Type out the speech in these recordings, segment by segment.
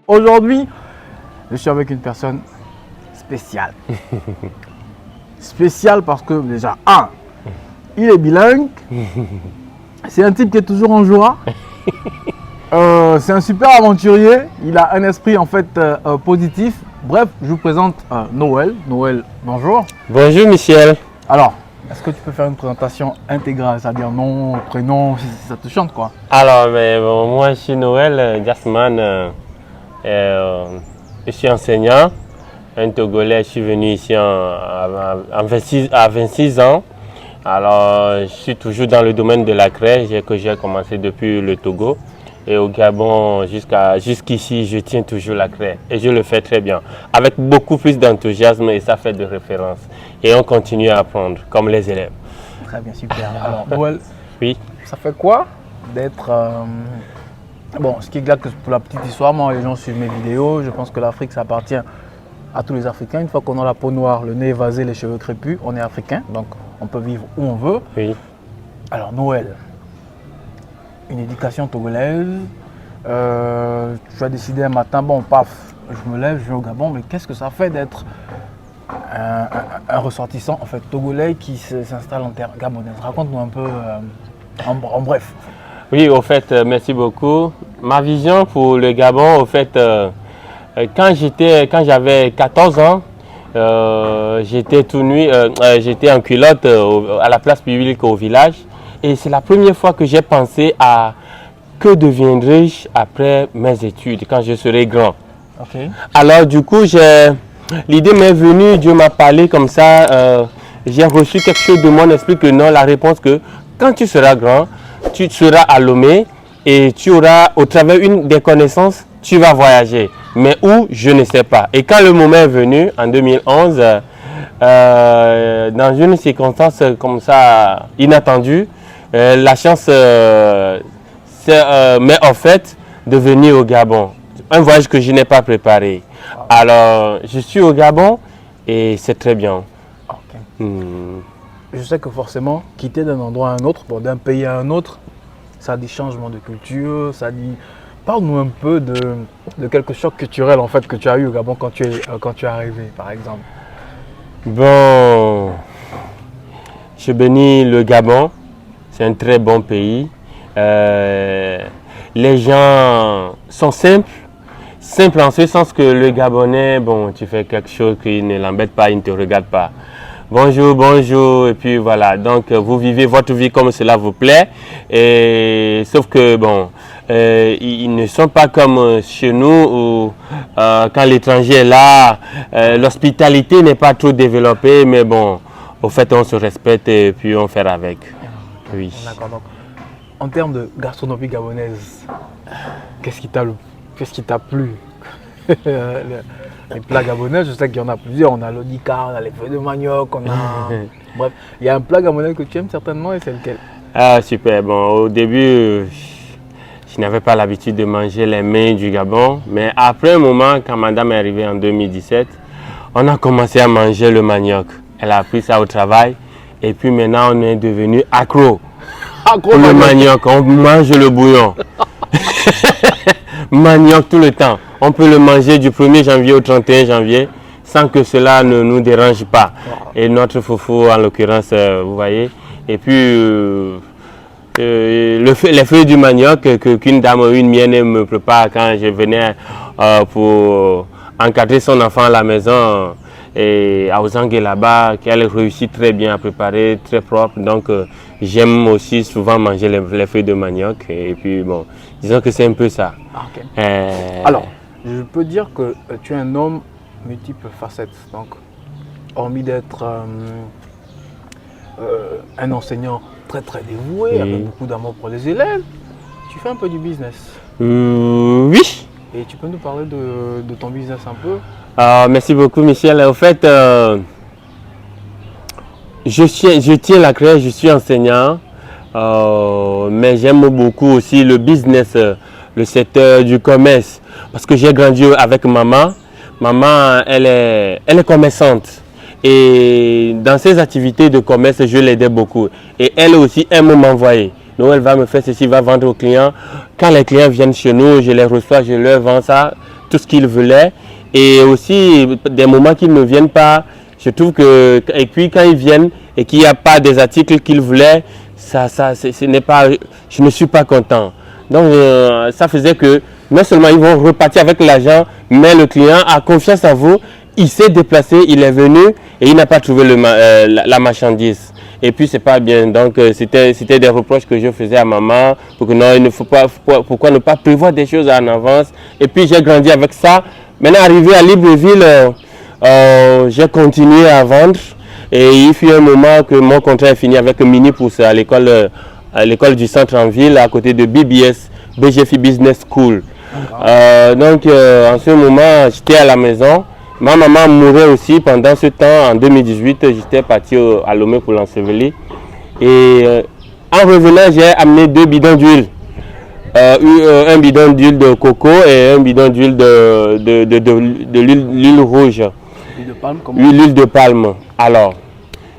Aujourd'hui, je suis avec une personne spéciale. Spéciale parce que déjà, il est bilingue. C'est un type qui est toujours en joie. C'est un super aventurier. Il a un esprit en fait positif. Bref, je vous présente Noël. Noël, bonjour. Bonjour Michel. Alors, est-ce que tu peux faire une présentation intégrale, c'est-à-dire nom, prénom, si ça te chante quoi? Alors, moi je suis Noël Jasman. Je suis enseignant, un Togolais. Je suis venu ici à 26 ans. Alors, je suis toujours dans le domaine de la crèche que j'ai commencé depuis le Togo. Et au Gabon, jusqu'ici, je tiens toujours la craie. Et je le fais très bien, avec beaucoup plus d'enthousiasme et ça fait de référence. Et on continue à apprendre, comme les élèves. Très bien, super. Alors, Noël, oui. Ça fait quoi d'être... Bon, ce qui est clair que pour la petite histoire, moi, les gens suivent mes vidéos. Je pense que l'Afrique, ça appartient à tous les Africains. Une fois qu'on a la peau noire, le nez évasé, les cheveux crépus, on est africain. Donc, on peut vivre où on veut. Oui. Alors, Noël. Une éducation togolaise, tu as décidé un matin, bon paf, je me lève, je vais au Gabon, mais qu'est-ce que ça fait d'être un ressortissant en fait togolais qui s'installe en terre gabonaise? Raconte-nous un peu en bref. Oui, au fait, merci beaucoup. Ma vision pour le Gabon, au fait, quand j'avais 14 ans, j'étais tout nu, j'étais en culotte à la place publique au village. Et c'est la première fois que j'ai pensé à que deviendrai-je après mes études, quand je serai grand. Okay. Alors du coup, l'idée m'est venue, Dieu m'a parlé comme ça, j'ai reçu quelque chose de mon esprit que non, la réponse que quand tu seras grand, tu seras à Lomé et tu auras, au travers des connaissances, tu vas voyager. Mais où, je ne sais pas. Et quand le moment est venu, en 2011, dans une circonstance comme ça, inattendue, la chance m'est offerte de venir au Gabon. Un voyage que je n'ai pas préparé. Alors, je suis au Gabon et c'est très bien. Okay. Je sais que forcément, quitter d'un endroit à un autre, d'un pays à un autre, ça a des changements de culture, ça dit... Parle-nous un peu de quelques chocs culturels en fait, que tu as eu au Gabon quand tu es arrivé, par exemple. Bon, je bénis le Gabon. C'est un très bon pays. Les gens sont simples en ce sens que le Gabonais, bon, tu fais quelque chose qui ne l'embête pas, il ne te regarde pas. Bonjour, bonjour, et puis voilà. Donc, vous vivez votre vie comme cela vous plaît. Et, sauf que, bon, ils ne sont pas comme chez nous où, quand l'étranger est là, l'hospitalité n'est pas trop développée, mais bon, au fait, on se respecte et puis on fait avec. Oui. D'accord. Donc, en termes de gastronomie gabonaise, qu'est-ce qui t'a plu? Les plats gabonais, je sais qu'il y en a plusieurs. On a l'odika, on a les feuilles de manioc, on a... Bref, il y a un plat gabonais que tu aimes certainement et c'est lequel? Ah, super. Bon, au début, je n'avais pas l'habitude de manger les mets du Gabon. Mais après un moment, quand madame est arrivée en 2017, on a commencé à manger le manioc. Elle a appris ça au travail. Et puis maintenant, on est devenu accro. Pour le manioc, on mange le bouillon. Manioc tout le temps. On peut le manger du 1er janvier au 31 janvier sans que cela ne nous dérange pas. Et notre foufou, en l'occurrence, vous voyez. Et puis, les feuilles du manioc qu'une dame ou une mienne me prépare quand je venais pour encadrer son enfant à la maison. Et à Ozangue là-bas, qu'elle réussit très bien à préparer, très propre. Donc, j'aime aussi souvent manger les feuilles de manioc. Et puis, bon, disons que c'est un peu ça. Okay. Alors, je peux dire que tu es un homme multiples facettes. Donc, hormis d'être un enseignant très dévoué, oui, avec beaucoup d'amour pour les élèves, tu fais un peu du business. Oui. Et tu peux nous parler de ton business un peu? Merci beaucoup Michel. En fait, je tiens la crèche, je suis enseignant, mais j'aime beaucoup aussi le business, le secteur du commerce, parce que j'ai grandi avec maman. Maman, elle est commerçante et dans ses activités de commerce, je l'aidais beaucoup. Et elle aussi aime m'envoyer. Noël va me faire ceci, va vendre aux clients. Quand les clients viennent chez nous, je les reçois, je leur vends ça, tout ce qu'ils voulaient. Et aussi, des moments qu'ils ne viennent pas, je trouve que, et puis quand ils viennent et qu'il n'y a pas des articles qu'ils voulaient, ce n'est pas, je ne suis pas content. Donc, ça faisait que non seulement ils vont repartir avec l'argent, mais le client a confiance en vous, il s'est déplacé, il est venu et il n'a pas trouvé la marchandise. Et puis, c'est pas bien. Donc, c'était des reproches que je faisais à maman, pour que non, il ne faut pas, pourquoi ne pas prévoir des choses en avance. Et puis, j'ai grandi avec ça. Maintenant, arrivé à Libreville, j'ai continué à vendre. Et il fut un moment que mon contrat est fini avec Mini Pousse à l'école du centre en ville, à côté de BBS, BGFI Business School. Donc, en ce moment, j'étais à la maison. Ma maman mourait aussi pendant ce temps. En 2018, j'étais parti à Lomé pour l'ensevelir. Et en revenant, j'ai amené 2 bidons d'huile. Un bidon d'huile de coco et un bidon d'huile de l'huile rouge. L'huile de palme, comment? L'huile de palme. Alors,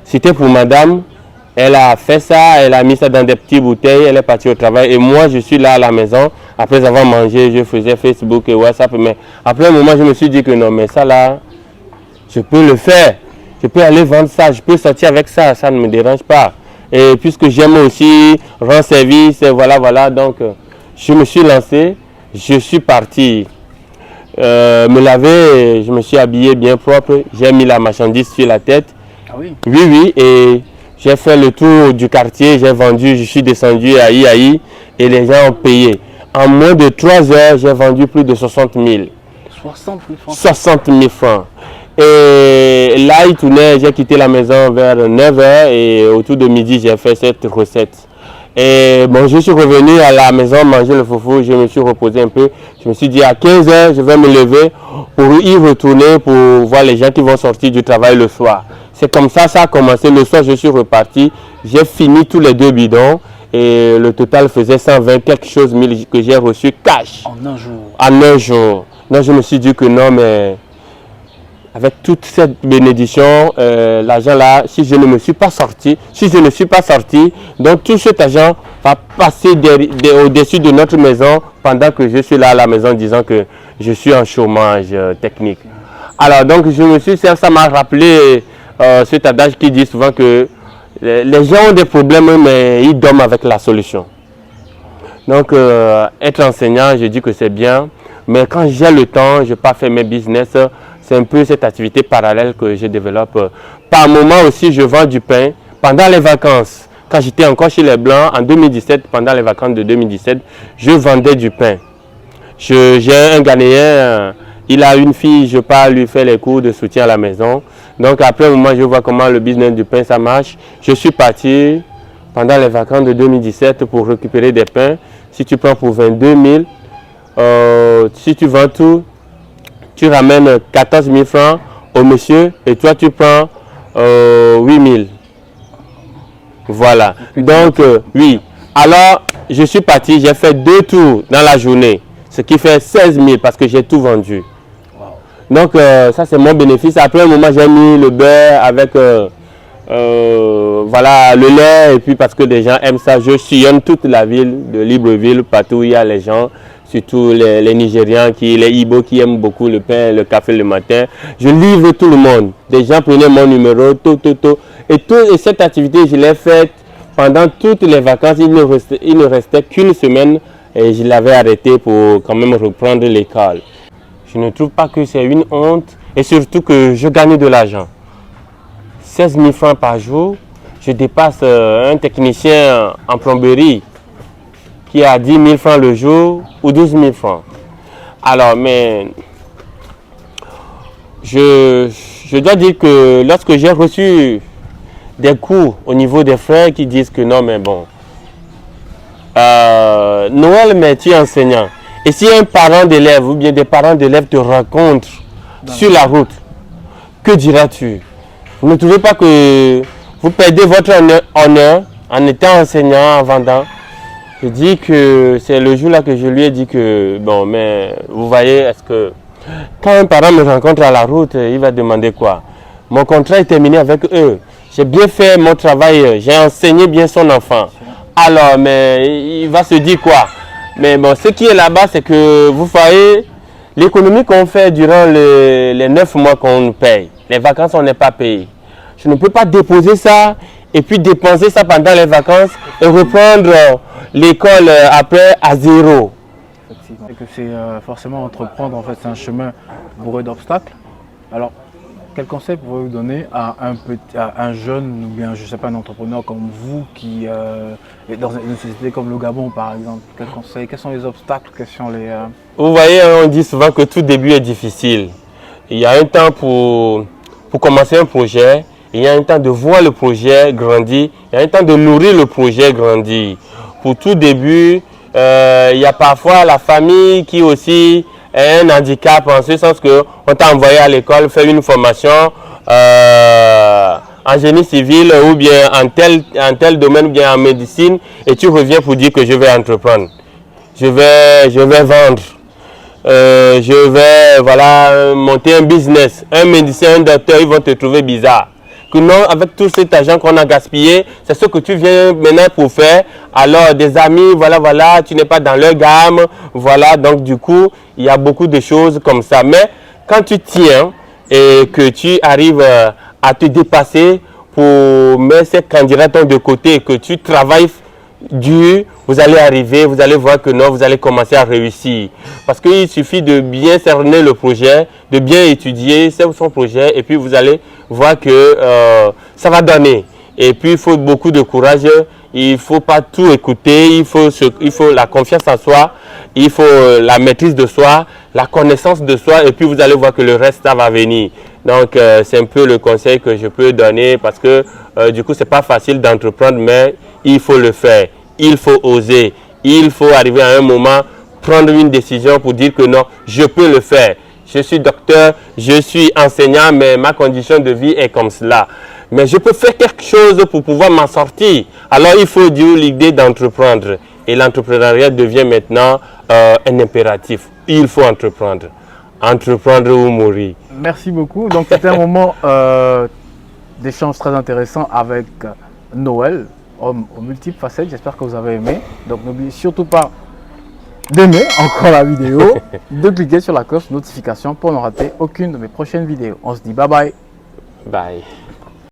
c'était pour madame. Elle a fait ça, elle a mis ça dans des petites bouteilles, elle est partie au travail. Et moi, je suis là à la maison. Après avoir mangé, je faisais Facebook et WhatsApp. Mais après un moment, je me suis dit que non, mais ça là, je peux le faire. Je peux aller vendre ça, je peux sortir avec ça, ça ne me dérange pas. Et puisque j'aime aussi rendre service, voilà. Donc, je me suis lancé, je suis parti me laver, je me suis habillé bien propre. J'ai mis la marchandise sur la tête. Ah oui? Oui, et j'ai fait le tour du quartier, j'ai vendu, je suis descendu à Iaï et les gens ont payé. En moins de 3 heures, j'ai vendu plus de 60 000. 60 000 francs? 60 000 francs. Et là, il tournait, j'ai quitté la maison vers 9 heures et autour de midi, j'ai fait cette recette. Et bon, je suis revenu à la maison manger le foufou, je me suis reposé un peu. Je me suis dit à 15 heures, je vais me lever pour y retourner pour voir les gens qui vont sortir du travail le soir. C'est comme ça a commencé. Le soir, je suis reparti. J'ai fini tous les 2 bidons et le total faisait 120 quelque chose 1000 que j'ai reçu cash. En un jour? En un jour. Donc, je me suis dit que non, mais avec toute cette bénédiction, l'argent là, si je ne suis pas sorti, donc tout cet argent va passer au-dessus de notre maison pendant que je suis là à la maison disant que je suis en chômage technique. Alors donc je me suis, ça m'a rappelé cet adage qui dit souvent que les gens ont des problèmes mais ils dorment avec la solution. Donc être enseignant, je dis que c'est bien, mais quand j'ai le temps, je pars faire mes business. C'est un peu cette activité parallèle que je développe. Par moment aussi, je vends du pain. Pendant les vacances, quand j'étais encore chez les Blancs, en 2017, pendant les vacances de 2017, je vendais du pain. J'ai un Ghanéen, il a une fille, je pars lui faire les cours de soutien à la maison. Donc après un moment, je vois comment le business du pain, ça marche. Je suis parti pendant les vacances de 2017 pour récupérer des pains. Si tu prends pour 22 000, si tu vends tout, tu ramènes 14 000 francs au monsieur et toi tu prends 8 000. Voilà. Donc, oui. Alors, je suis parti, j'ai fait 2 tours dans la journée, ce qui fait 16 000 parce que j'ai tout vendu. Wow. Donc, ça c'est mon bénéfice. Après un moment, j'ai mis le beurre avec voilà, le lait et puis parce que les gens aiment ça, je sillonne toute la ville de Libreville, partout où il y a les gens. Surtout les Nigérians, les Ibo qui aiment beaucoup le pain, le café le matin. Je livre tout le monde. Des gens prenaient mon numéro, Et cette activité, je l'ai faite pendant toutes les vacances. Il ne restait qu'une semaine et je l'avais arrêté pour quand même reprendre l'école. Je ne trouve pas que c'est une honte et surtout que je gagne de l'argent. 16 000 francs par jour, je dépasse un technicien en plomberie qui a 10 000 francs le jour ou 12 000 francs. Alors, mais je dois dire que lorsque j'ai reçu des coups au niveau des frères qui disent que non, mais bon, Noël, mais tu es enseignant. Et si un parent d'élève ou bien des parents d'élèves te rencontrent sur la route, que diras-tu? Vous ne trouvez pas que vous perdez votre honneur en étant enseignant, en vendant? Je dis que c'est le jour là que je lui ai dit que, bon, mais vous voyez, est-ce que quand un parent me rencontre à la route, il va demander quoi? Mon contrat est terminé avec eux. J'ai bien fait mon travail, j'ai enseigné bien son enfant. Alors, mais il va se dire quoi? Mais bon, ce qui est là-bas, c'est que vous voyez, l'économie qu'on fait durant les 9 mois qu'on nous paye, les vacances, on n'est pas payé. Je ne peux pas déposer ça et puis dépenser ça pendant les vacances et reprendre l'école après à zéro. Effectivement. Et que c'est forcément entreprendre, en fait, c'est un chemin bourré d'obstacles. Alors, quel conseil pouvez-vous donner à un jeune ou bien, je ne sais pas, un entrepreneur comme vous qui est dans une société comme le Gabon, par exemple? Quels conseils, quels sont les obstacles, quels sont les... Vous voyez, on dit souvent que tout début est difficile. Il y a un temps pour commencer un projet, il y a un temps de voir le projet grandir, il y a un temps de nourrir le projet grandir. Pour tout début, il y a parfois la famille qui aussi est un handicap en ce sens qu'on t'a envoyé à l'école faire une formation en génie civil ou bien en tel domaine ou bien en médecine et tu reviens pour dire que je vais entreprendre, je vais vendre. Je vais monter un business. Un médecin, un docteur, ils vont te trouver bizarre. Que non, avec tout cet argent qu'on a gaspillé, c'est ce que tu viens maintenant pour faire. Alors, des amis, voilà, tu n'es pas dans leur gamme. Voilà, donc du coup, il y a beaucoup de choses comme ça. Mais quand tu tiens et que tu arrives à te dépasser pour mettre ces candidats de côté et que tu travailles dur, vous allez arriver, vous allez voir que non, vous allez commencer à réussir. Parce qu'il suffit de bien cerner le projet, de bien étudier son projet et puis vous allez voir que ça va donner. Et puis il faut beaucoup de courage, il ne faut pas tout écouter, il faut la confiance en soi, il faut la maîtrise de soi, la connaissance de soi et puis vous allez voir que le reste, ça va venir. Donc c'est un peu le conseil que je peux donner parce que du coup, c'est pas facile d'entreprendre, mais il faut le faire, il faut oser, il faut arriver à un moment, prendre une décision pour dire que non, je peux le faire. Je suis docteur, je suis enseignant, mais ma condition de vie est comme cela. Mais je peux faire quelque chose pour pouvoir m'en sortir. Alors, il faut dire l'idée d'entreprendre. Et l'entrepreneuriat devient maintenant un impératif. Il faut entreprendre. Entreprendre ou mourir. Merci beaucoup. Donc, c'était un moment d'échange très intéressant avec Noël, homme aux multiples facettes. J'espère que vous avez aimé. Donc, n'oubliez surtout pas d'aimer encore la vidéo, de cliquer sur la cloche de notification pour ne rater aucune de mes prochaines vidéos. On se dit bye bye. Bye.